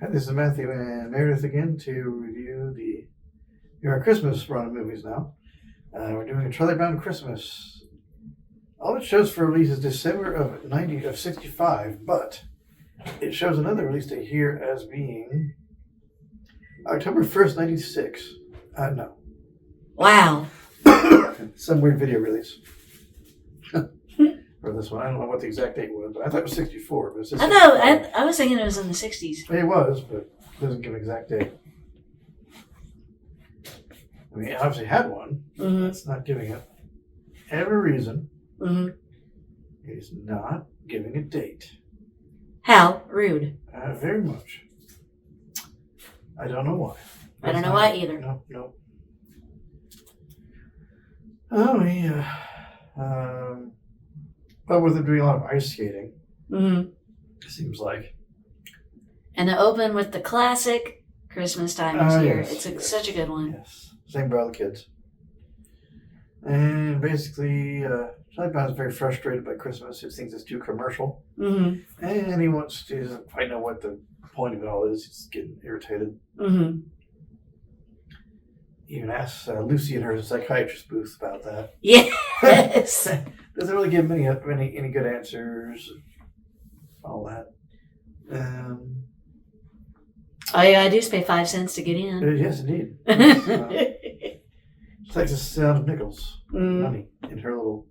Hi, this is Matthew and Meredith again to review our Christmas run of movies now. We're doing a Charlie Brown Christmas. All it shows for release is December of 65, but it shows another release date here as being October 1st, 96. No. Wow. Some weird video release. For this one. I don't know what the exact date was, but I thought it was 64. But I was thinking it was in the 60s. It was, but it doesn't give an exact date. I mean, it obviously had one. Mm-hmm. That's not giving it. Every reason. Mm-hmm. It's not giving a date. How rude. Very much. I don't know why. I don't know why either. No. Oh, yeah. Well, with them doing a lot of ice skating, Mm-hmm. it seems like. And the open with the classic Christmas time is here. Yes, It's such a good one. Yes. Same for all the kids. And basically, Charlie Brown is very frustrated by Christmas. He thinks it's too commercial. Mm-hmm. And he wants to find out what the point of it all is. He's getting irritated. Mm-hmm. He even asks Lucy in her psychiatrist booth about that. Yes. Doesn't really give him any good answers. All that. All you gotta do is pay 5 cents to get in. Yes, indeed. It's like the sound of nickels, Mm-hmm. money, in her little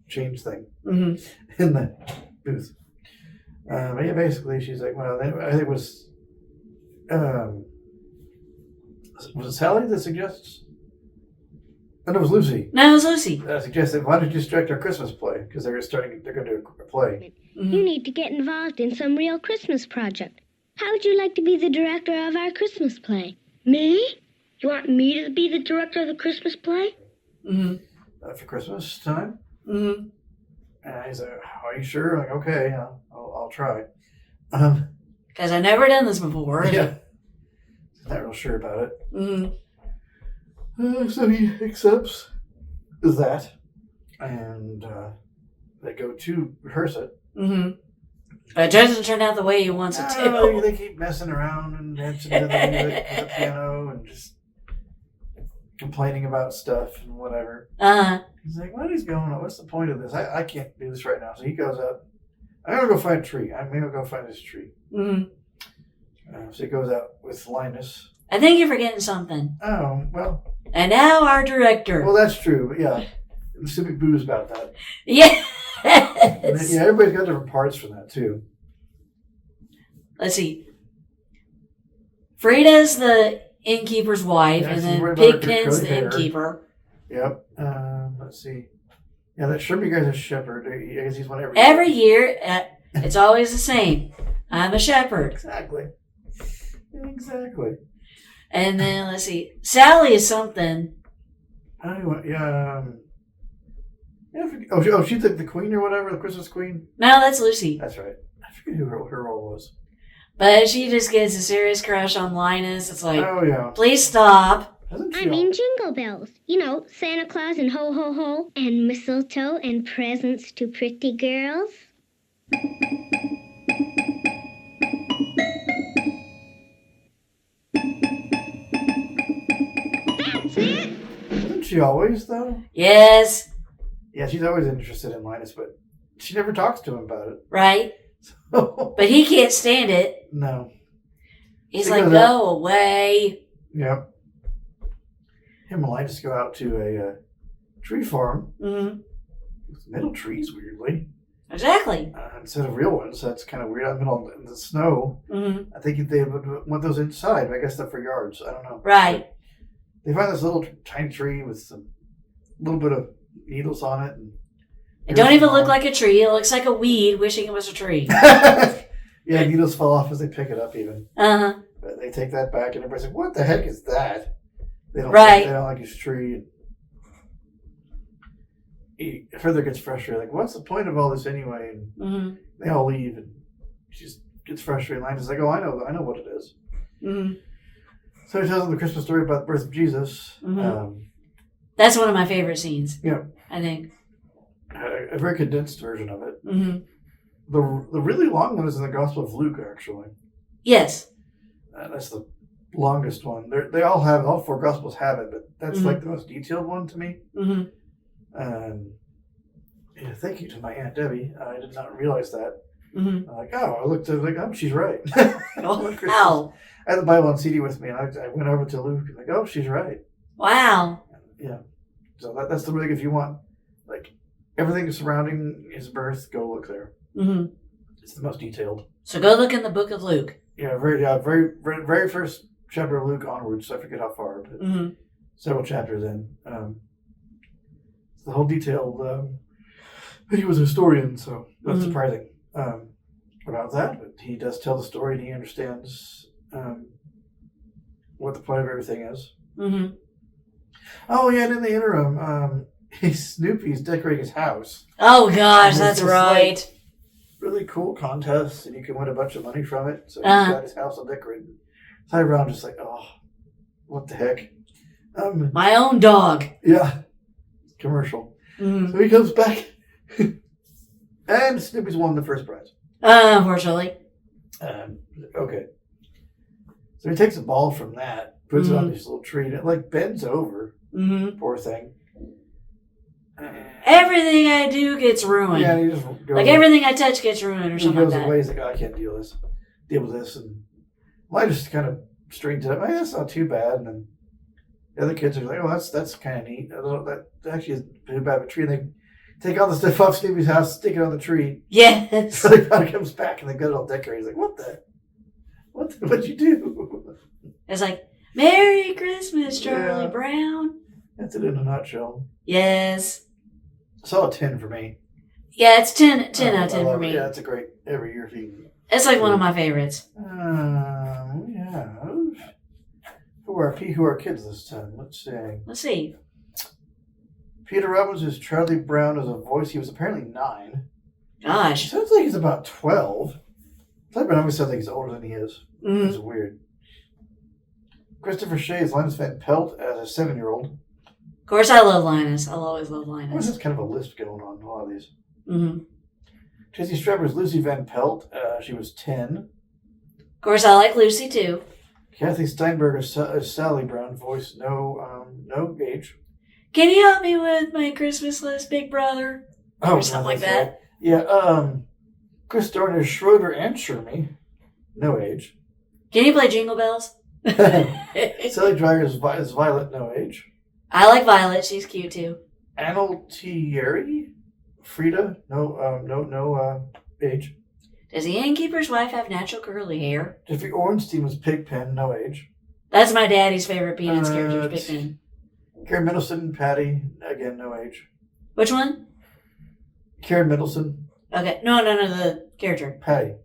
change thing Mm-hmm. in the booth. But yeah, basically, she's like, well, I think it was it Sally that suggests? Oh, no, it was Lucy. No, it was Lucy. Suggested, why don't you just direct our Christmas play? Because they're going to do a play. Mm-hmm. You need to get involved in some real Christmas project. How would you like to be the director of our Christmas play? Me? You want me to be the director of the Christmas play? Mm-hmm. For Christmas time? Mm-hmm. And he's like, are you sure? Like, okay, I'll try. Because I've never done this before. Yeah. Not real sure about it. Mm-hmm. So he accepts that, and they go to rehearse it. Mm-hmm. But it doesn't turn out the way he wants it to. They keep messing around and dancing to the music with the piano and just complaining about stuff and whatever. Uh-huh. He's like, what is going on? What's the point of this? I can't do this right now. So he goes up. I'm going to go find a tree. Maybe I'll go find this tree. Mm-hmm. So he goes out with Linus. I think you're forgetting something. Oh, well. And now our director. Well, that's true. But yeah, there's some big boos about that. Yes. And then, yeah, everybody's got different parts for that, too. Let's see. Frida's the innkeeper's wife, and then Pigpen's the innkeeper. Yep. Let's see. Yeah, that Sherby guy's a shepherd. I guess he's one every year. It's always the same. I'm a shepherd. Exactly. And then, let's see. Sally is something. Anyway, yeah. She's the queen or whatever, the Christmas queen. No, that's Lucy. That's right. I forget who her role was. But she just gets a serious crush on Linus. It's like, oh yeah, please stop. I mean jingle bells. You know, Santa Claus and ho ho ho, and mistletoe and presents to pretty girls. That's it. Isn't she always though? Yes. Yeah, she's always interested in Linus, but she never talks to him about it. Right. So, but he can't stand it. No. He's like, go away. Yep. Him and Linus go out to a tree farm. Mm-hmm. With metal trees, weirdly. Exactly. Instead of real ones. That's kind of weird. Out in the middle of the snow. Mm-hmm. I think they would want those inside. I guess they're for yards. I don't know. Right. But they find this little tiny tree with some little bit of needles on it. And it don't even look like a tree. It looks like a weed wishing it was a tree. Yeah, needles fall off as they pick it up even. Uh-huh. But they take that back and everybody's like, what the heck is that? They don't like his tree. He further gets frustrated. Like, what's the point of all this anyway? And they all leave and she just gets frustrated. Linus is like, oh, I know what it is. Mm-hmm. So he tells them the Christmas story about the birth of Jesus. Mm-hmm. That's one of my favorite scenes. Yeah. I think. A very condensed version of it. Mm-hmm. The really long one is in the Gospel of Luke, actually. Yes. That's the longest one. They all have, all 4 Gospels have it, but that's like the most detailed one to me. Yeah, thank you to my Aunt Debbie. I did not realize that. I'm like, I looked at it like, she's right. Oh, wow. I had the Bible on CD with me, and I went over to Luke, and like, she's right. Wow. Yeah. So that's the if you want, like, everything surrounding his birth, go look there. It's the most detailed. So go look in the book of Luke. Yeah, very first chapter of Luke onwards. So I forget how far, but several chapters in. It's the whole detailed. He was a historian, so that's surprising about that. But he does tell the story, and he understands what the point of everything is. Oh yeah, and in the interim, Snoopy's decorating his house. Oh gosh, that's right. Like, really cool contest, and you can win a bunch of money from it. So he's got his house all decorated. Ty Brown just like, what the heck? My own dog. Yeah, commercial. So he comes back, and Snoopy's won the first prize. Unfortunately. Okay. So he takes a ball from that, puts it on this little tree, and it like bends over. Poor thing. Everything I do gets ruined. Yeah, he just goes like everything I touch gets ruined or something like that. He goes away, he's like, I can't deal with this. And I just kind of straightens it up. Hey, that's not too bad. And then the other kids are like, that's kind of neat. That actually is too bad of a tree. And they take all the stuff off Snoopy's house, stick it on the tree. Yes. So he kind of comes back and they've got it all decorated. He's like, what'd you do? It's like, Merry Christmas, Charlie Brown. That's it in a nutshell. Yes. So a 10 for me. Yeah, it's 10 out of 10 for me. Yeah, it's a great every year thing. It's like one of my favorites. Yeah. Who are kids this time? Let's see. Peter Robbins is Charlie Brown as a voice. He was apparently 9. Gosh. It sounds like he's about 12. Charlie Brown always sounds like he's older than he is. It's weird. Christopher Shea is Linus Van Pelt as a 7-year-old. Of course, I love Linus. I'll always love Linus. There's kind of a list going on in a lot of these. Tracy Strapper is Lucy Van Pelt. She was 10. Of course, I like Lucy too. Kathy Steinberg is Sally Brown. Voice no age. Can you help me with my Christmas list, Big Brother? Or something like that. Right. Yeah. Chris Dorn is Schroeder and Shermie. No age. Can you play Jingle Bells? Sally Driver is Violet. No age. I like Violet. She's cute too. Anil Thierry, Frida. No age. Does the innkeeper's wife have natural curly hair? Jeffrey Ornstein was Pigpen. No age. That's my daddy's favorite Peanuts character, Pigpen. Karen Middleton, Patty. Again, no age. Which one? Karen Middleton. Okay. No, the character. Patty.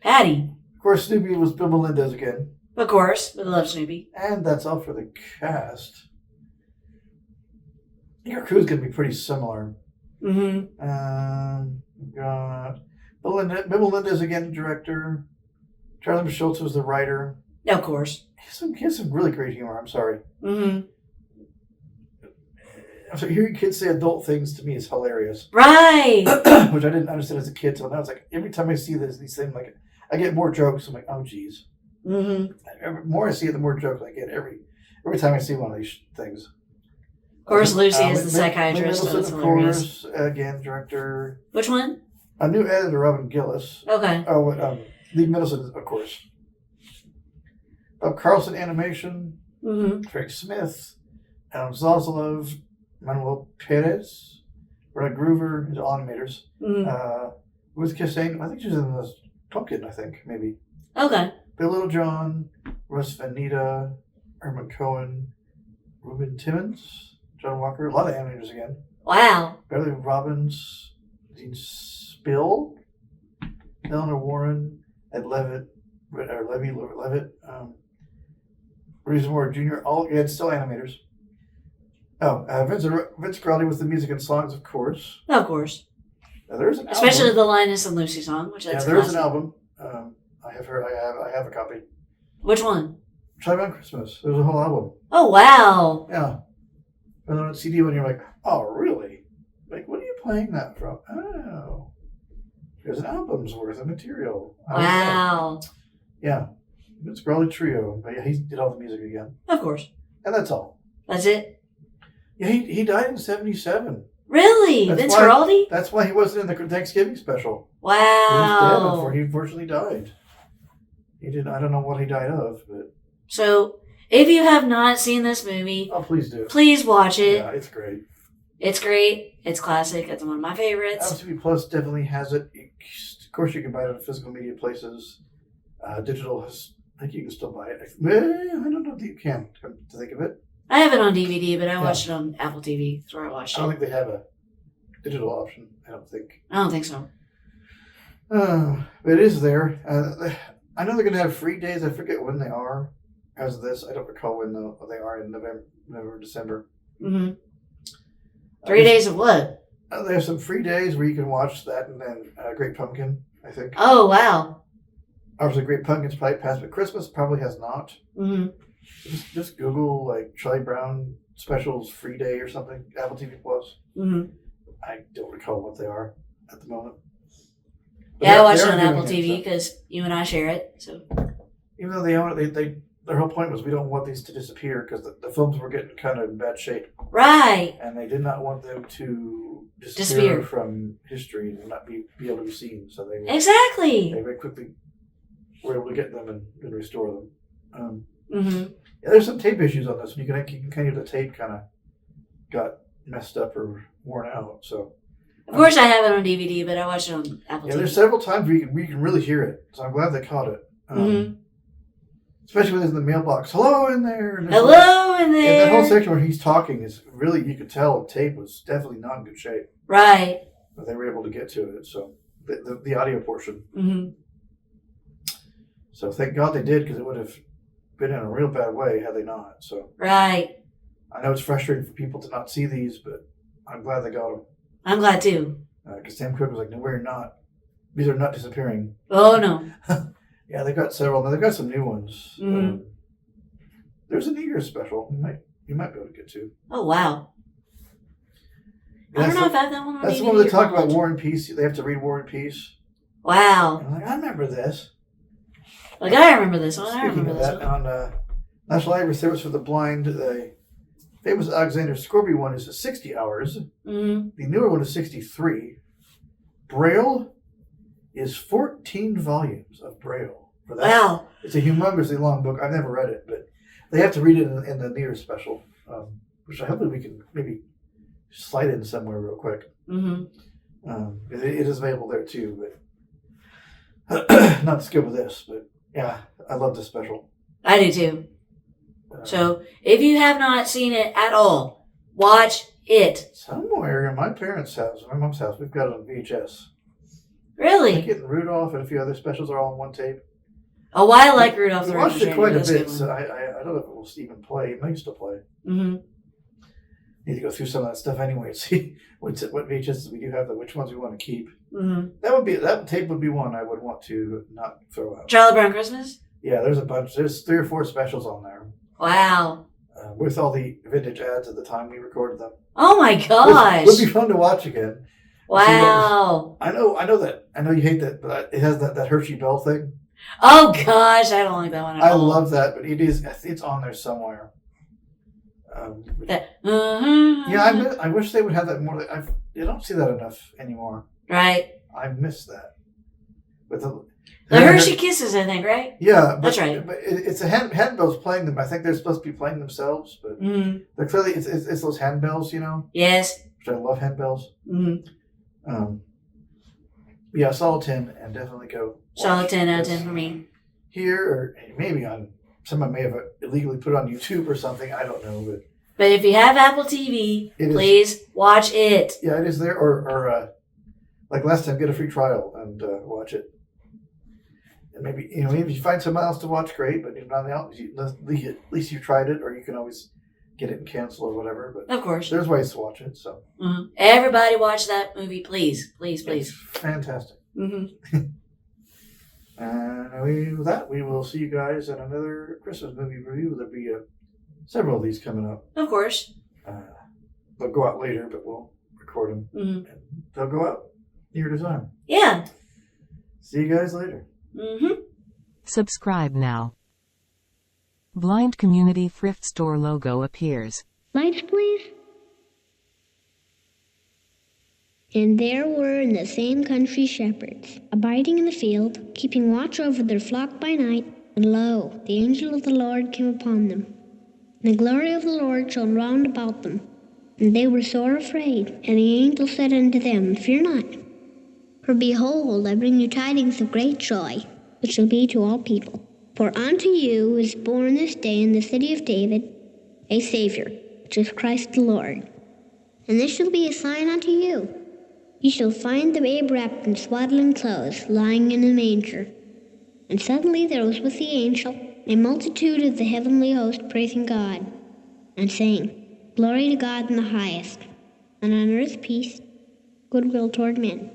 Of course, Snoopy was Bill Melendez again. Of course. We love Snoopy. And that's all for the cast. Your crew's going to be pretty similar. Got Bill Melendez again, director. Charlie Schultz was the writer. Of course. He has some really great humor. I'm sorry. So hearing kids say adult things to me is hilarious. Right. Which I didn't understand as a kid. So now it's like every time I see these things, like I get more jokes. I'm like, oh geez. The more I see it, the more jokes I get every time I see one of these things. Of course, Lucy is the psychiatrist, so it's hilarious. Of course, again, director. Which one? A new editor, Robin Gillis. Okay. Lee Middleton, of course. Bob Carlson, animation. Frank Smith. Adam Zazelov. Manuel Perez. Brad Groover, his animators. Ruth Kissane, I think she was in this Pumpkin, maybe. Okay. Bill Littlejohn, Russ Vanita, Herman Cohen, Ruben Timmons, John Walker, a lot of animators again. Wow. Beverly Robbins, Dean Spill, Eleanor Warren, Ed Levitt, Reese Moore Jr., still animators. Vince Crowley with the music and songs, of course. Of course. Now, there's an especially album. the Linus and Lucy song, which that's there's an album. I have a copy. Which one? Charlie Brown Christmas. There's a whole album. Oh wow. Yeah. And on a CD when you're like, oh really? Like, what are you playing that from? Oh. There's an album's worth of material. Wow. Yeah. Vince Scully Trio. But yeah, he did all the music again. Of course. And that's all. That's it? Yeah, he died in 1977. Really? Vince Guaraldi? That's why he wasn't in the Thanksgiving special. Wow. He was dead before he unfortunately died. He didn't. I don't know what he died of, but. So, if you have not seen this movie, oh, please do. Please watch it. Yeah, it's great. It's great. It's classic. It's one of my favorites. Apple TV Plus definitely has it. Of course, you can buy it at physical media places. Digital has. I think you can still buy it. I don't know if you can. Come to think of it. I have it on DVD, but I watched it on Apple TV. That's where I watched it. I don't think they have a digital option. I don't think. I don't think so. But it is there. I know they're going to have free days. I forget when they are. As of this, I don't recall when they are in November, December. Mm-hmm. 3 days of what? There's some free days where you can watch that, and then Great Pumpkin, I think. Oh, wow. Obviously, Great Pumpkin's probably passed, but Christmas probably has not. Mm-hmm. Just Google, like, Charlie Brown specials free day or something, Apple TV Plus. Mm-hmm. I don't recall what they are at the moment. But yeah, I watched it on Apple TV because you and I share it. So even though they own it, their whole point was we don't want these to disappear because the films were getting kind of in bad shape. Right. And they did not want them to disappear from history and not be able to be seen. So they exactly. They very quickly were able to get them and restore them. Mm-hmm. Yeah, there's some tape issues on this. You can kind of the tape kind of got messed up or worn out. So of course I have it on DVD, but I watched it on Apple TV. There's several times where you can really hear it. So I'm glad they caught it. Especially when it's in the mailbox. Hello in there. Hello in there. Yeah, that whole section where he's talking is really, you could tell the tape was definitely not in good shape. Right. But they were able to get to it. So the audio portion. Mm-hmm. So thank God they did because it would have been in a real bad way had they not. So right. I know it's frustrating for people to not see these, but I'm glad they got them. I'm glad too. Because Sam Cooke was like, no, we're not. These are not disappearing. Oh, no. Yeah, they've got several. They've got some new ones. Mm-hmm. There's a New Year's special. You might be able to get to. Oh, wow. I don't know if I have that one on That's DVD the one where they talk or not. about War and Peace. They have to read War and Peace. Wow. And I'm like, I remember this. Like, I remember this one. Speaking I remember of this that, one. on National Library Service for the Blind, the famous Alexander Scorby one is 60 hours. Mm-hmm. The newer one is 63. Braille is 14 volumes of Braille. For that. Wow. It's a humongously long book. I've never read it, but they have to read it in the New Year's special, which I hope we can maybe slide in somewhere real quick. Mm-hmm. It is available there too, but not to skip with this. But yeah, I love this special. I do too. So if you have not seen it at all, watch it. Somewhere in my parents' house, my mom's house, we've got it on VHS. Really? Like getting Rudolph and a few other specials are all on one tape. Oh, I like Rudolph the We watched Red-Nosed it quite a Reindeer. bit, so I don't know if it will even play. It may still play. Mm-hmm. Need to go through some of that stuff anyway and see what VHSs we do have, which ones we want to keep. Mm-hmm. That tape would be one I would want to not throw out. Charlie Brown Christmas? Yeah, there's a bunch. There's 3 or 4 specials on there. Wow. With all the vintage ads at the time we recorded them. Oh my gosh. It would be fun to watch again. Wow. I know you hate that, but it has that Hershey Bell thing. Oh gosh, I don't like that one at all. I love that, but it's on there somewhere. Yeah, I wish they would have that more. You don't see that enough anymore. Right. I miss that. With the Hershey Kisses, I think, right? Yeah, that's right. But it's a handbells playing them. I think they're supposed to be playing themselves, but they're clearly it's those handbells, you know. Yes. Which I love handbells. Mm-hmm. Yeah, solid 10, and definitely go. Solid 10 out of 10 for me. Here, or maybe on someone may have illegally put it on YouTube or something. I don't know, but if you have Apple TV, please watch it. Yeah, it is there. Or like last time, get a free trial and watch it. And maybe if you find someone else to watch, great. But if not else, at least you tried it, or you can always get it and cancel or whatever. But of course, there's ways to watch it. So everybody watch that movie, please, please, please. It's fantastic. Mm-hmm. And with that, we will see you guys in another Christmas movie review. There'll be several of these coming up. Of course. They'll go out later, but we'll record them. Mm-hmm. And they'll go out near the time. Yeah. See you guys later. Mm-hmm. Subscribe now. Blind Community Thrift Store logo appears. Lights, please. And there were in the same country shepherds, abiding in the field, keeping watch over their flock by night. And lo, the angel of the Lord came upon them. And the glory of the Lord shone round about them. And they were sore afraid. And the angel said unto them, Fear not. For behold, I bring you tidings of great joy, which shall be to all people. For unto you is born this day in the city of David a Savior, which is Christ the Lord. And this shall be a sign unto you. You shall find the babe wrapped in swaddling clothes, lying in a manger. And suddenly there was with the angel a multitude of the heavenly host praising God, and saying, Glory to God in the highest, and on earth peace, goodwill toward men.